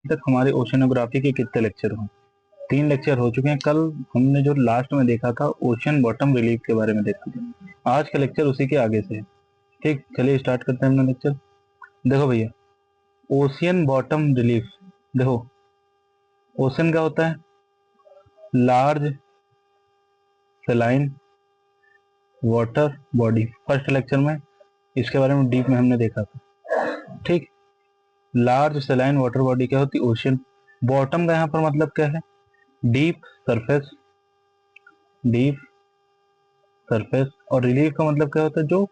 तक हमारे ओशनोग्राफी के कितने लेक्चर हुए? 3 लेक्चर हो चुके हैं। कल हमने जो लास्ट में देखा था ओशन बॉटम रिलीफ के बारे में देखा था। आज का लेक्चर उसी के आगे से है। ठीक, चलिए स्टार्ट करते हैं अपना लेक्चर। देखो भैया, ओशियन बॉटम रिलीफ। देखो, ओशन क्या होता है? Large saline water body. First lecture में इसके बारे में डीप में हमने देखा था। ठीक, लार्ज सेलाइन वाटर बॉडी क्या होती है? ओशन। बॉटम का यहाँ पर मतलब क्या है? Deep surface, deep surface. और रिलीफ का मतलब क्या होता है? जो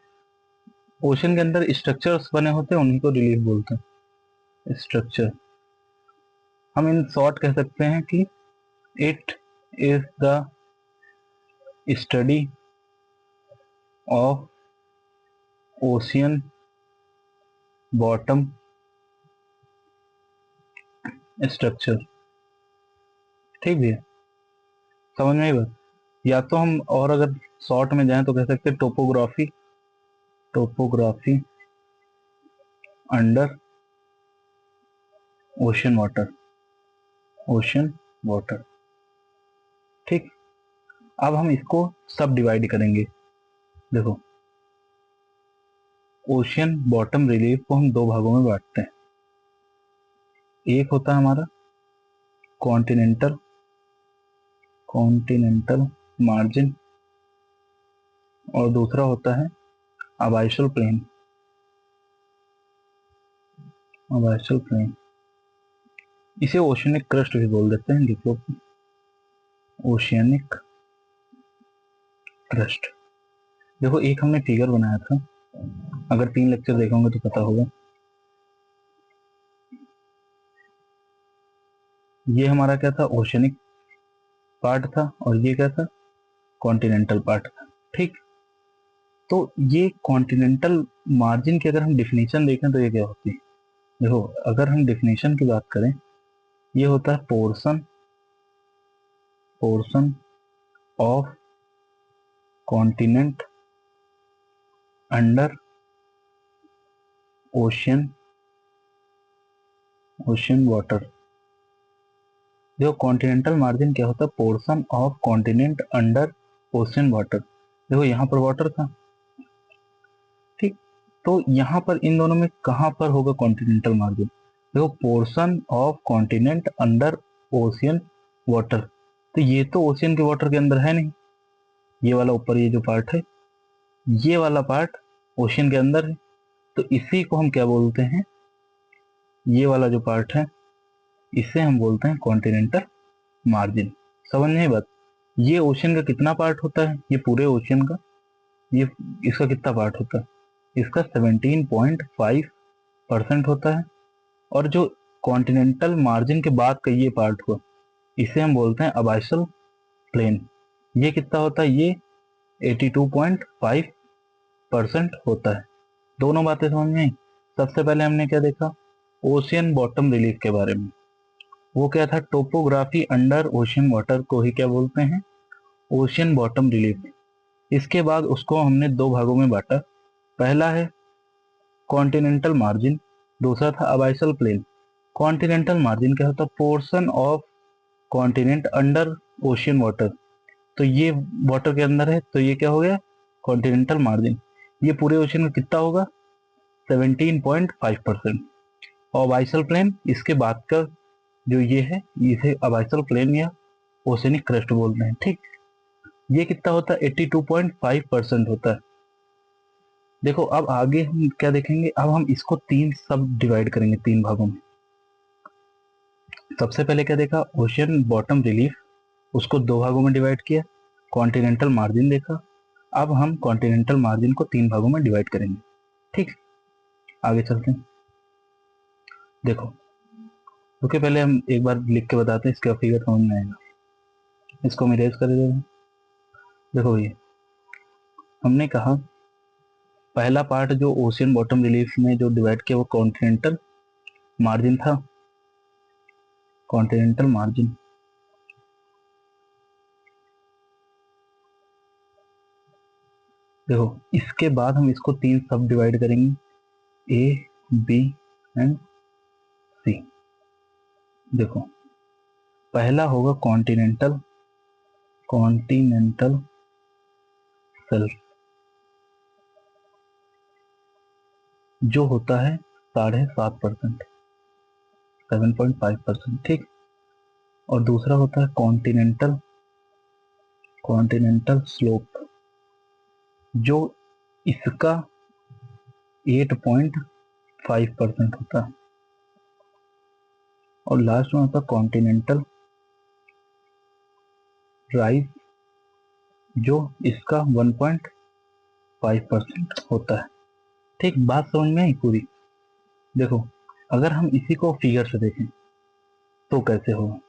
ओशन के अंदर स्ट्रक्चर्स बने होते हैं उन्हीं को रिलीफ बोलते हैं। स्ट्रक्चर हम इन शॉर्ट कह सकते हैं कि it is the study of ocean bottom structure. ठीक है, समझ में आई बात? या तो हम और अगर शॉर्ट में जाएं तो कह सकते हैं topography, topography under ocean water, ocean water. ठीक, अब हम इसको सब डिवाइड करेंगे। देखो, ओशियन बॉटम रिलीफ को हम दो भागों में बांटते हैं। एक होता है हमारा कॉन्टिनेंटल, कॉन्टिनेंटल मार्जिन, और दूसरा होता है अबाइसल प्लेन, अबाइसल प्लेन। इसे ओशियनिक क्रस्ट भी बोल देते हैं। लिख लो, ओशियनिक क्रस्ट। देखो, एक हमने फिगर बनाया था, अगर 3 लेक्चर देखे होंगे तो पता होगा। ये हमारा क्या था? ओशियनिक पार्ट था, और ये क्या था? कॉन्टिनेंटल पार्ट था। ठीक, तो ये कॉन्टिनेंटल मार्जिन की अगर हम डिफिनीशन देखें तो ये क्या होती है? देखो, अगर हम डिफिनीशन की बात करें, ये होता है portion, portion of continent under ocean, ocean water. देखो, कॉन्टिनेंटल मार्जिन क्या होता है? Portion of continent under ocean water. देखो, यहाँ पर वाटर था। ठीक, तो यहाँ पर इन दोनों में कहाँ पर होगा कॉन्टिनेंटल मार्जिन? देखो, portion of continent under ocean water, तो ये तो ओशियन के वाटर के अंदर है नहीं। ये वाला ऊपर ये जो पार्ट है, ये वाला पार्ट ओशियन के अंदर है, तो इसी को हम क्या बोलते हैं? ये वाला जो पार्ट है इसे हम बोलते हैं कॉन्टिनेंटल मार्जिन। समझ नहीं बात? ये ओशियन का कितना पार्ट होता है? ये पूरे ओशियन का, ये इसका कितना पार्ट होता है? इसका 17.5% होता है। और जो कॉन्टिनेंटल मार्जिन के बाद का ये पार्ट हुआ, इसे हम बोलते हैं अबाइसल प्लेन। ये कितना होता है? ये 82.5% होता है। दोनों बातें समझ में आई? सबसे पहले हमने क्या देखा? ओशियन बॉटम रिलीफ के बारे में। वो क्या था? टोपोग्राफी अंडर ओशियन वाटर को ही क्या बोलते हैं? Ocean bottom relief. इसके बाद उसको हमने दो भागों में बांटा। पहला है कॉन्टिनेंटल मार्जिन, दूसरा था अबाइसल प्लेन। कॉन्टिनेंटल मार्जिन क्या होता है? Portion of continent under ocean water. तो ये वाटर के अंदर है, तो ये क्या हो गया? Continental margin. ये पूरे ओशियन में कितना होगा? 17.5%। और अबाइसल प्लेन इसके बाद का जो ये है, इसे अबाइसल प्लेन या ओशियनिक क्रस्ट बोलते हैं। ठीक, ये कितना होता है? 82.5% होता है। देखो, अब आगे हम क्या देखेंगे? अब हम इसको तीन सब डिवाइड करेंगे, तीन भागों में। सबसे पहले क्या देखा? ओशियन बॉटम रिलीफ, उसको दो भागों में डिवाइड किया। कॉन्टिनेंटल मार्जिन देखा। अब हम कॉन्टिनेंटल मार्जिन को तीन भागों में डिवाइड करेंगे। ठीक, आगे चलते हैं। देखो, ओके, पहले हम एक बार लिख के बताते हैं, इसका फिगर समझ में आएगा। इसको हम इरेज कर देते हैं। देखो, ये हमने कहा पहला पार्ट जो ओशियन बॉटम रिलीफ में जो डिवाइड किया वो कॉन्टिनेंटल मार्जिन था, कॉन्टिनेंटल मार्जिन। देखो, इसके बाद हम इसको तीन सब डिवाइड करेंगे, ए बी एंड सी। देखो पहला होगा कॉन्टिनेंटल सेल्फ, जो होता है 7.5%, 7.5%, ठीक। और दूसरा होता है कॉन्टिनेंटल स्लोप, जो इसका 8.5% होता है। और लास्ट में होता है कॉन्टिनेंटल राइज, जो इसका 1.5% होता है। ठीक, बात समझ में आई पूरी। देखो अगर हम इसी को फिगर से देखें तो कैसे होगा,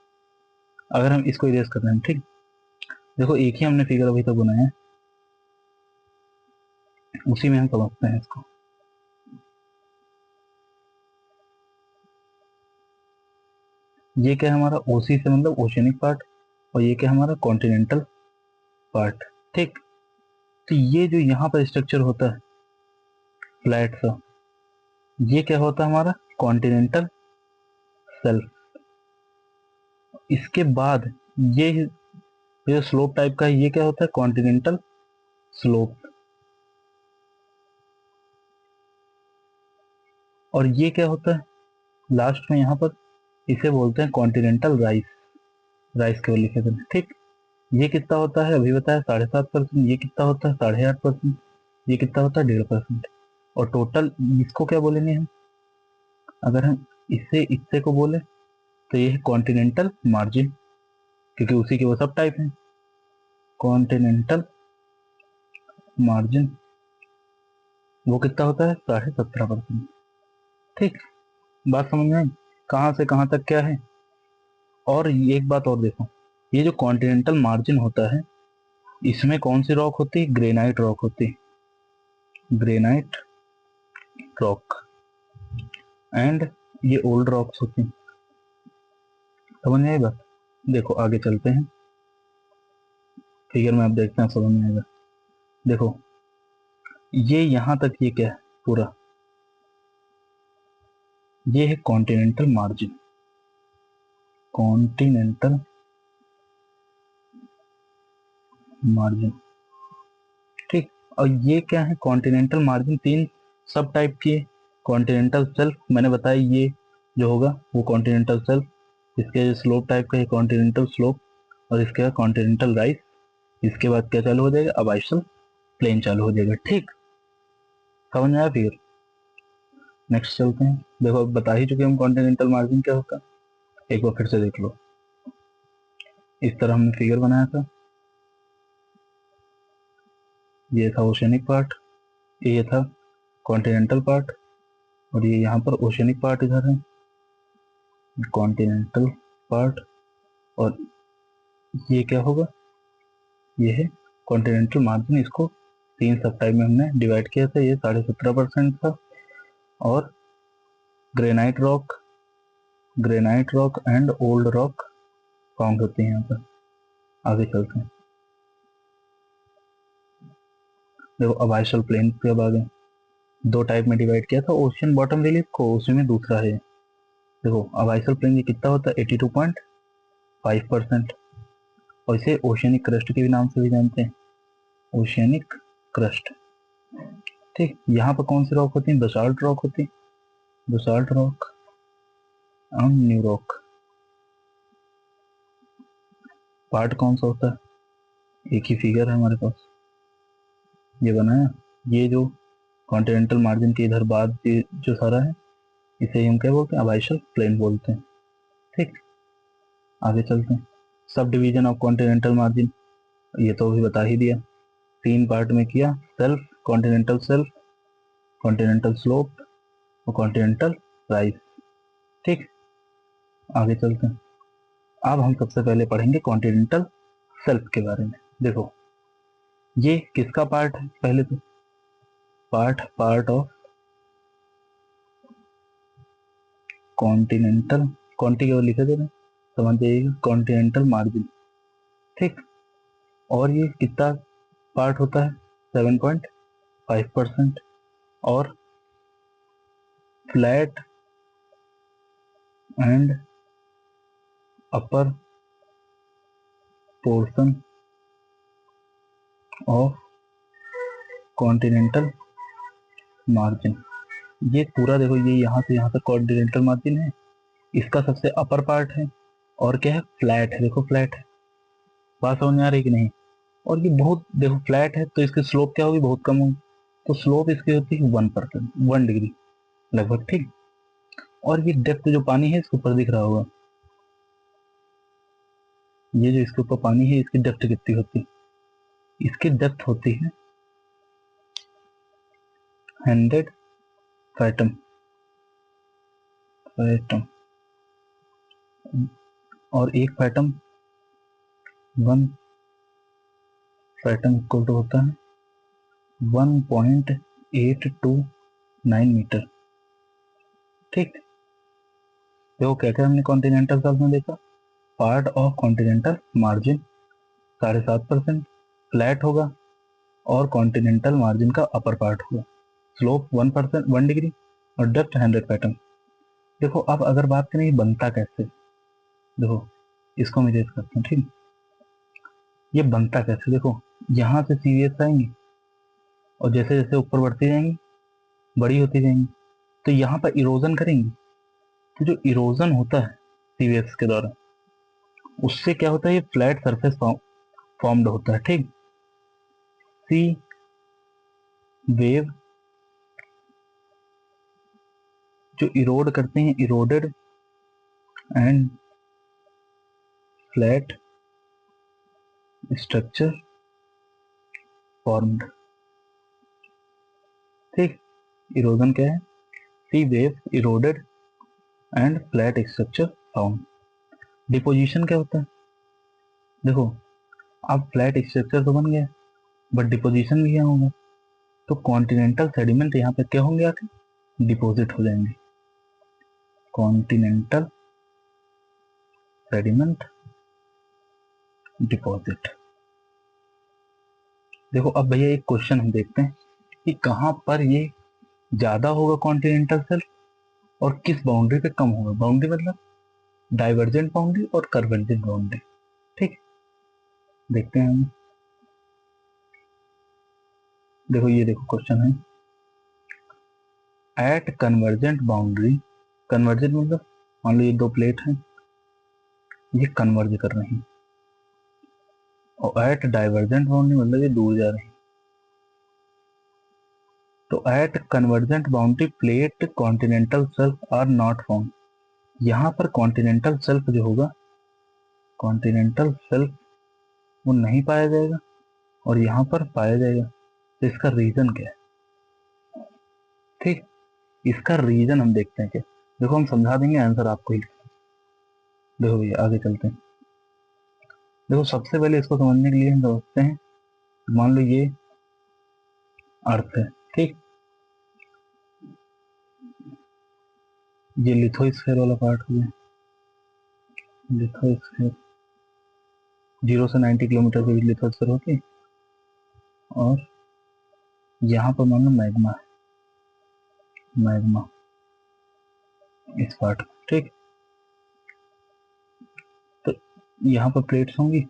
अगर हम इसको इरेज कर रहे हैं, ठीक। देखो एक ही हमने फिगर अभी तक बनाया है, उसी में हम समझते हैं इसको। ये क्या है हमारा, ओसी से मतलब ओशियनिक पार्ट, और ये क्या है हमारा कॉन्टिनेंटल पार्ट, ठीक। तो ये जो यहाँ पर स्ट्रक्चर होता है फ्लैट सा, ये क्या होता है हमारा कॉन्टिनेंटल सेल्फ। इसके बाद ये स्लोप टाइप का है, ये क्या होता है कॉन्टिनेंटल स्लोप। और ये क्या होता है लास्ट में यहाँ पर, इसे बोलते हैं कॉन्टिनेंटल राइस, राइस केवल लिखे थे, ठीक। ये कितना होता है अभी बताया 7.5%, ये कितना होता है 8.5%, ये कितना होता है 1.5%। और टोटल इसको क्या बोलेंगे हम, अगर हम इससे को बोले तो ये है कॉन्टिनेंटल मार्जिन, क्योंकि उसी के वो सब टाइप हैं। कॉन्टिनेंटल मार्जिन वो कितना होता है 17.5%, ठीक। बात समझ में आई कहाँ से कहाँ तक क्या है। और एक बात और देखो, ये जो कॉन्टिनेंटल मार्जिन होता है, इसमें कौन सी रॉक होती है, ग्रेनाइट रॉक होती है, ग्रेनाइट रॉक, एंड ये ओल्ड रॉक्स होती हैं। समझ में आई बात। देखो आगे चलते हैं, फिगर में आप देखते हैं समझ में आएगा। देखो ये यहाँ तक ये क्या है पूरा, ये है कॉन्टिनेंटल मार्जिन, कॉन्टिनेंटल मार्जिन, ठीक। और ये क्या है कॉन्टिनेंटल मार्जिन, तीन सब टाइप की है। कॉन्टिनेंटल सेल्फ मैंने बताया, ये जो होगा वो कॉन्टिनेंटल सेल्फ, इसके स्लोप टाइप का है कॉन्टिनेंटल स्लोप, और इसके कॉन्टिनेंटल राइज। इसके बाद क्या चालू हो जाएगा, अबाइसल प्लेन चालू हो जाएगा, ठीक। समझ में आया फिर। नेक्स्ट चलते हैं। देखो अब बता ही चुके हम कॉन्टिनेंटल मार्जिन क्या होता है, एक बार फिर से देख लो। इस तरह हमने फिगर बनाया था, ये था ओशियनिक पार्ट, ये था कॉन्टिनेंटल पार्ट, और ये यहाँ पर ओशियनिक पार्ट इधर है, कॉन्टिनेंटल पार्ट। और ये क्या होगा, ये है कॉन्टिनेंटल मार्जिन। इसको तीन सब टाइप में हमने डिवाइड किया था, ये 17.5% था। और granite rock and old rock found होती है यहाँ पर। आगे चलते हैं। देखो अबाइसल प्लेन पे अब आगे दो टाइप में डिवाइड किया था ओशियन बॉटम रिलीफ को, उसी में दूसरा है। देखो अबाइसल प्लेन ये कितना होता है 82.5%, और इसे ओशियनिक क्रस्ट के भी नाम से भी जानते हैं, ओशियनिक क्रस्ट, ठीक। यहाँ पर कौन सी रॉक होती है, बसाल्ट रॉक होती है, बसाल्ट रॉक और न्यू रॉक। पार्ट कौन सा होता है, एक ही फिगर है हमारे पास, ये बनाया। ये जो कॉन्टिनेंटल मार्जिन के इधर बाद ये जो सारा है, इसे हम क्या बोलते हैं, अबाइसल प्लेन बोलते हैं, ठीक। आगे चलते हैं। Sub division of continental margin, ये तो अभी बता ही दिया, तीन पार्ट में किया, सेल्फ, कॉन्टिनेंटल स्लोप और कॉन्टिनेंटल राइज, ठीक। आगे चलते हैं। अब हम सबसे पहले पढ़ेंगे कॉन्टिनेंटल सेल्फ के बारे में। देखो ये किसका पार्ट है, पहले तो पार्ट ऑफ कॉन्टिनेंटल, कॉन्टी केवल लिखे थे ना, समझ जाइएगा, कॉन्टिनेंटल मार्जिन, ठीक। और ये कितना पार्ट होता है 7.5%, और flat and upper portion of continental margin. ये पूरा देखो, ये यहाँ से यहाँ तक कॉन्टिनेंटल मार्जिन है, इसका सबसे अपर पार्ट है, और क्या है, फ्लैट है। देखो फ्लैट है, बात समझ में आ रही कि नहीं। और ये बहुत, देखो फ्लैट है तो इसकी स्लोप क्या होगी, बहुत कम होगी। तो स्लोप इसकी होती है 1%, 1 डिग्री लगभग, ठीक। और ये डेप्थ जो पानी है इसके ऊपर दिख रहा होगा, ये जो इसके ऊपर पानी है इसकी डेप्थ कितनी होती है, इसकी डेप्थ होती है 100 फैटम, और एक फैटम, 1 फैटम इक्वल टू होता है 1.829 मीटर, ठीक। देखो क्या क्या हमने कॉन्टिनेंटल शेल्फ में देखा, part of continental margin 7.5% flat होगा, और कॉन्टिनेंटल मार्जिन का अपर पार्ट होगा, स्लोप 1%, 1 डिग्री, और डेप्थ 100 फैटम। देखो अब अगर बात करें ये बनता कैसे, देखो इसको हम इरेज करते हैं, ठीक। ये बनता कैसे, देखो यहाँ से सीवीएस आएंगी, और जैसे जैसे ऊपर बढ़ती जाएंगी, बड़ी होती जाएंगी, तो यहाँ पर इरोजन करेंगी। तो जो इरोजन होता है सीवीएस के द्वारा, उससे क्या होता है, ये फ्लैट सरफेस फॉर्म्ड होता है, ठीक। सी वेव जो इरोड करते हैं, eroded and flat structure formed, ठीक। इरोजन क्या है, sea wave eroded and flat structure found. Deposition क्या होता है, देखो अब फ्लैट स्ट्रक्चर तो बन गया, बट डिपोजिशन भी यहाँ होगा, तो कॉन्टिनेंटल सेडिमेंट यहाँ पे क्या होंगे, आके डिपोजिट हो जाएंगे, कॉन्टिनेंटल सेडिमेंट डिपॉजिट। देखो अब भैया एक क्वेश्चन हम देखते हैं कि कहाँ पर ये ज्यादा होगा कॉन्टिनेंटल शेल्फ, और किस बाउंड्री पे कम होगा। बाउंड्री मतलब डाइवर्जेंट बाउंड्री और कन्वर्जेंट बाउंड्री, ठीक। देखते हैं हम, देखो ये देखो क्वेश्चन है, एट कन्वर्जेंट बाउंड्री, कन्वर्जेंट मतलब मान लो ये दो प्लेट हैं, ये कन्वर्ज कर रही हैं, और एट डाइवर्जेंट बाउंड्री मतलब ये दूर जा रही हैं। तो at convergent boundary plate continental shelf are not found. यहाँ पर कॉन्टिनेंटल शेल्फ जो होगा, कॉन्टिनेंटल शेल्फ वो नहीं पाया जाएगा, और यहाँ पर पाया जाएगा। तो इसका रीजन क्या है, ठीक। इसका रीजन हम देखते हैं क्या, देखो हम समझा देंगे, आंसर आपको ही। देखो भैया आगे चलते हैं। देखो सबसे पहले इसको समझने के लिए हम समझते हैं, मान लो ये अर्थ है, ठीक। ये लिथोस्फीयर वाला पार्ट हो गया, लिथोस्फीयर 0 से 90 किलोमीटर के बीच लिथोस्फीयर होती, और यहाँ पर मान लो मैग्मा है, मैग्मा इस पार्ट, ठीक। तो यहाँ पर प्लेट्स होंगी,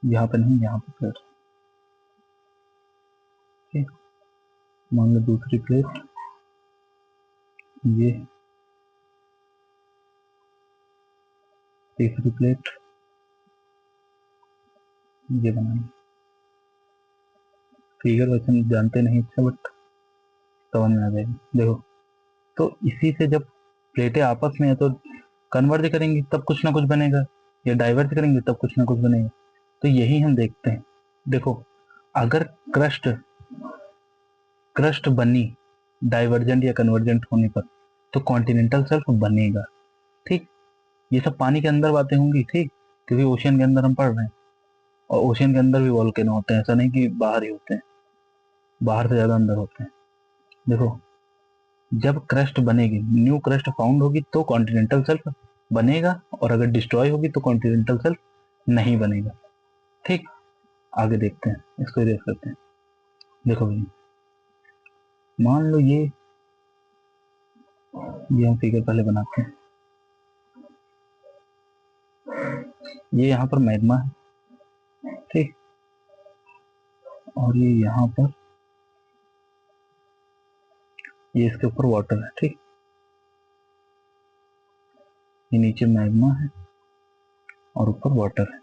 यहाँ पर नहीं, यहाँ पर प्लेट्स, ठीक। मान लो दूसरी प्लेट ये, तीसरी प्लेट ये बनाएंगे। फिगर वैसे हम जानते नहीं अच्छा, बट समझ में आ जाएगा। देखो तो इसी से जब प्लेटें आपस में है तो कन्वर्ज करेंगी तब कुछ ना कुछ बनेगा, या डाइवर्ज करेंगे तब कुछ ना कुछ बनेगा। तो यही हम देखते हैं। देखो अगर क्रस्ट क्रस्ट बनी डाइवर्जेंट या कन्वर्जेंट होने पर, तो कॉन्टिनेंटल शेल्फ बनेगा, ठीक। ये सब पानी के अंदर बातें होंगी, ठीक, क्योंकि ओशियन के अंदर हम पढ़ रहे हैं, और ओशियन के अंदर भी वॉल्केनो होते हैं, ऐसा नहीं कि बाहर ही होते हैं, बाहर से ज्यादा अंदर होते हैं। देखो जब क्रस्ट बनेगी, न्यू क्रस्ट फाउंड होगी, तो कॉन्टिनेंटल शेल्फ बनेगा, और अगर डिस्ट्रॉय होगी तो कॉन्टिनेंटल शेल्फ नहीं बनेगा, ठीक। आगे देखते हैं, इसको इरेज करते हैं। देखो भैया मान लो ये हम फिगर पहले बनाते हैं। ये यहाँ पर मैग्मा है, ठीक, और ये यहाँ पर ये इसके ऊपर वाटर है, ठीक। ये नीचे मैग्मा है और ऊपर वाटर है।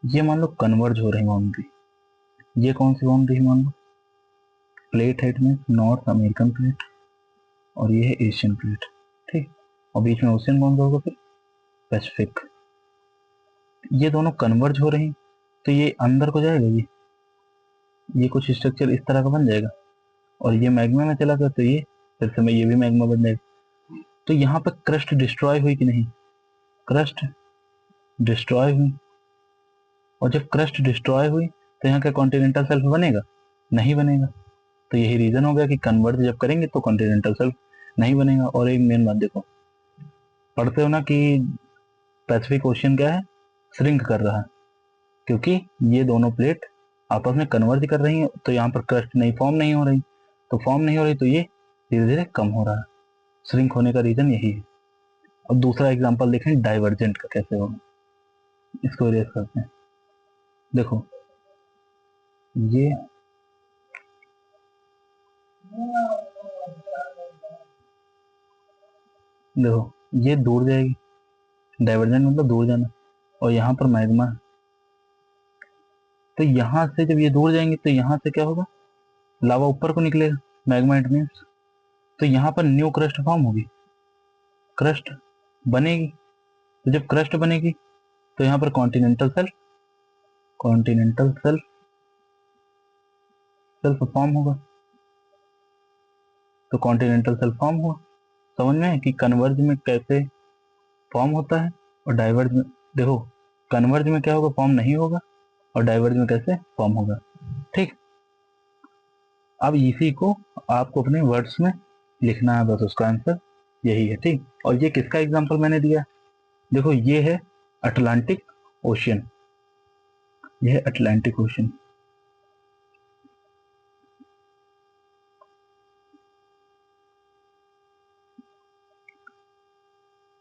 ये मान लो कन्वर्ज हो रही बाउंड्री। ये कौन सी बाउंड्री है? मान लो प्लेट है में नॉर्थ अमेरिकन प्लेट और ये है एशियन प्लेट, ठीक, और बीच में ओशियन कौन सा होगा? फिर पैसिफिक। ये दोनों कन्वर्ज हो रही, तो ये अंदर को जाएगा, ये कुछ स्ट्रक्चर इस तरह का बन जाएगा, और ये मैग्मा में चला गया तो ये फिर से ये भी मैग्मा बन जाएगा। तो यहाँ पर क्रस्ट डिस्ट्रॉय हुई कि नहीं? क्रस्ट डिस्ट्रॉय हुई, और जब क्रस्ट डिस्ट्रॉय हुई तो यहाँ का कॉन्टिनेंटल शेल्फ बनेगा? नहीं बनेगा। तो यही रीजन हो गया कि कन्वर्ज जब करेंगे तो कॉन्टिनेंटल शेल्फ नहीं बनेगा। और एक मेन बात देखो, पढ़ते हो ना कि पैसिफिक ओशियन क्या है? श्रिंक कर रहा है, क्योंकि ये दोनों प्लेट आपस में कन्वर्ज कर रही हैं, तो यहाँ पर क्रस्ट नहीं फॉर्म नहीं हो रही, तो फॉर्म नहीं हो रही तो ये धीरे धीरे कम हो रहा है। श्रिंक होने का रीजन यही है। अब दूसरा एग्जांपल देखें डाइवर्जेंट का कैसे होगा, इसको इरेज करते हैं। देखो ये देखो ये दूर जाएगी, डाइवर्जेंट मतलब दूर जाना, और यहाँ पर मैग्मा है, तो यहाँ से जब ये दूर जाएंगे तो यहाँ से क्या होगा? लावा ऊपर को निकलेगा, मैग्मा इट मीन्स, तो यहाँ पर न्यू क्रस्ट फॉर्म होगी, क्रस्ट बनेगी। तो जब क्रस्ट बनेगी तो यहाँ पर कॉन्टिनेंटल सेल्फ फॉर्म होगा, तो कॉन्टिनेंटल सेल्फ फॉर्म हुआ। समझ में है कि कन्वर्ज में कैसे फॉर्म होता है और डाइवर्ज में? देखो कन्वर्ज में क्या होगा? फॉर्म नहीं होगा, और डाइवर्ज में कैसे फॉर्म होगा, ठीक। अब इसी को आपको अपने वर्ड्स में लिखना है, बस उसका आंसर यही है, ठीक। और ये किसका एग्जांपल मैंने दिया? देखो ये है अटलांटिक ओशियन, ये है अटलांटिक ओशियन।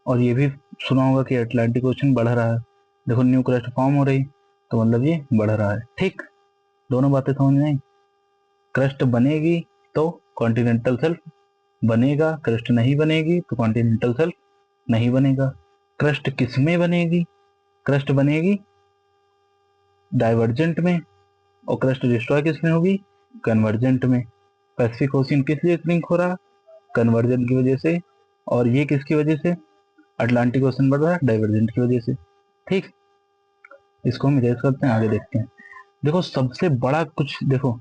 और ये भी सुना होगा कि अटलांटिक ओशियन बढ़ रहा है। देखो न्यू क्रस्ट फॉर्म हो रही, तो मतलब ये बढ़ रहा है, ठीक। दोनों बातें समझ में आई। क्रस्ट बनेगी तो कॉन्टिनेंटल शेल्फ बनेगा, क्रस्ट नहीं बनेगी तो कॉन्टिनेंटल शेल्फ नहीं बनेगा। क्रस्ट किस में बनेगी? क्रस्ट बनेगी डाइवर्जेंट में, और क्रस्ट डिस्ट्रॉय किस में होगी? कन्वर्जेंट में। पैसिफिक ओशियन किस लिए श्रिंक हो रहा? कन्वर्जन की वजह से। और ये किसकी वजह से? अटलांटिक ओशियन बढ़ रहा है डाइवर्जेंट की वजह से, ठीक। इसको हम इरेज करते हैं, आगे देखते हैं। देखो सबसे बड़ा कुछ, देखो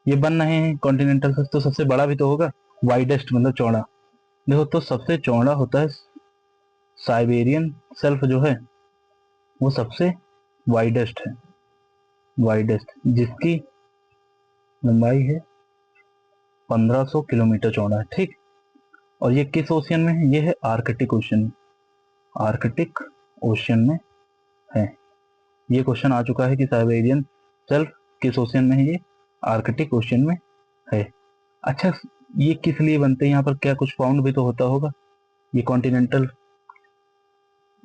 ये बन रहे हैं कॉन्टिनेंटल शेल्फ, तो सबसे बड़ा भी तो होगा, वाइडेस्ट मतलब चौड़ा। देखो तो सबसे चौड़ा होता है साइबेरियन शेल्फ, जो है वो सबसे वाइडेस्ट है, वाइडेस्ट, जिसकी लंबाई है 1500 किलोमीटर चौड़ा है, ठीक। और ये किस ओशियन में है? ये है आर्कटिक ओशियन में, आर्कटिक ओशियन में है। ये क्वेश्चन आ चुका है कि साइबेरियन शेल्फ किस ओशियन में है? ये आर्कटिक ओशियन में है। अच्छा ये किस लिए बनते हैं? यहाँ पर क्या कुछ फाउंड भी तो होता होगा, ये कॉन्टिनेंटल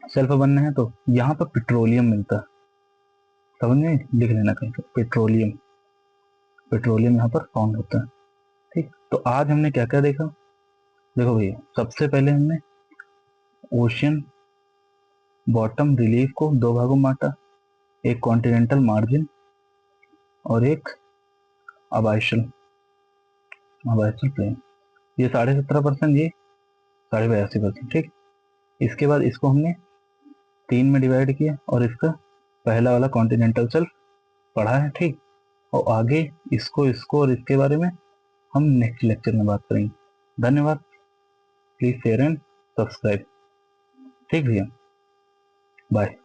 शेल्फ बनने हैं तो यहाँ पर पेट्रोलियम मिलता है, समझ में? लिख लेना कहीं पर, पेट्रोलियम, पेट्रोलियम यहाँ पर फाउंड होता है, ठीक। तो आज हमने क्या क्या देखा? देखो भैया सबसे पहले हमने ओशियन बॉटम रिलीफ को दो भागों में बांटा, एक कॉन्टिनेंटल मार्जिन और एक अबाइशल प्लेन। ये 17.5%, ये 82%, ठीक। इसके बाद इसको हमने 3 में डिवाइड किया, और इसका पहला वाला कॉन्टिनेंटल शेल्फ पढ़ा है, ठीक। और आगे इसको और इसके बारे में हम नेक्स्ट लेक्चर में बात करेंगे। धन्यवाद। प्लीज शेयर एंड सब्सक्राइब, ठीक भैया, बाय।